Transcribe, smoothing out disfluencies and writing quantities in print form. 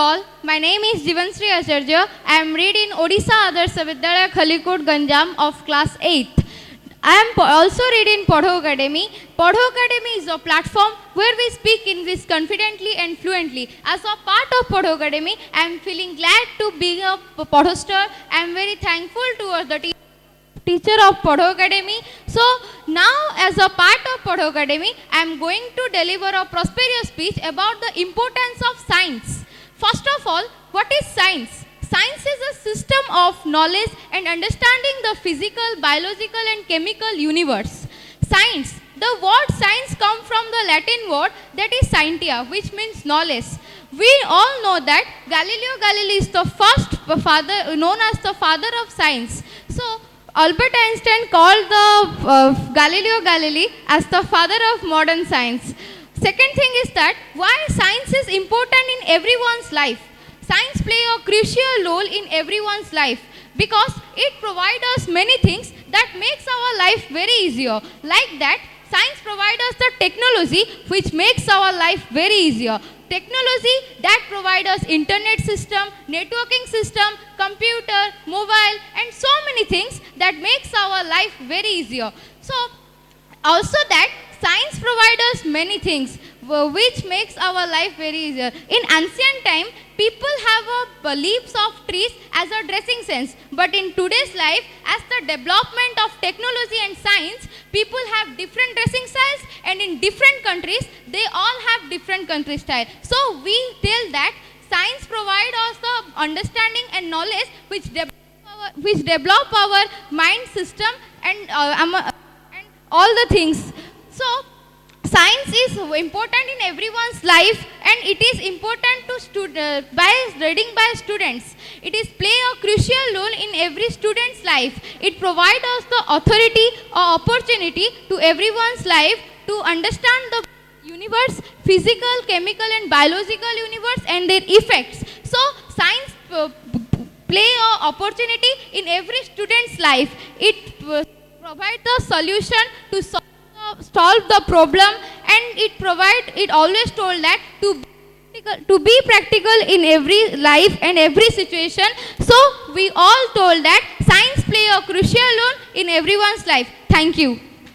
all, my name is Jivansri Acharya. I am reading Odisha Adarsh Vidyalaya Khalikot Ganjam of class 8th. I am also reading PaddhO Academy. PaddhO Academy is a platform where we speak English confidently and fluently. As a part of PaddhO Academy, I am feeling glad to be a PaddhO star. I am very thankful towards the teacher of PaddhO Academy. So now as a part of PaddhO Academy, I am going to deliver a prosperous speech about the importance of science. First of all, what is science? Science is a system of knowledge and understanding the physical, biological and chemical universe. Science. The word science comes from the Latin word that is scientia, which means knowledge. We all know that Galileo Galilei is the first father, known as the father of science. So Albert Einstein called the Galileo Galilei as the father of modern science. Second thing is that why science is important in everyone's life. Science play a crucial role in everyone's life because it provides us many things that makes our life very easier. Like that, science provides us the technology which makes our life very easier. Technology that provides us internet system, networking system, computer, mobile and so many things that makes our life very easier. So also that science provides us many things which makes our life very easier. In ancient time, people have leaves of trees as a dressing sense. But in today's life, as the development of technology and science, people have different dressing styles and in different countries, they all have different country style. So we tell that science provides us the understanding and knowledge which develop our mind system and all the things. So science is important in everyone's life and it is important to reading by students. It is play a crucial role in every student's life. It provides us the authority or opportunity to everyone's life to understand the universe, physical, chemical and biological universe and their effects. So science play a opportunity in every student's life. It provides the solution to solve the problem and it always told that to be practical in every life and every situation. So we all told that science play a crucial role in everyone's life. Thank you.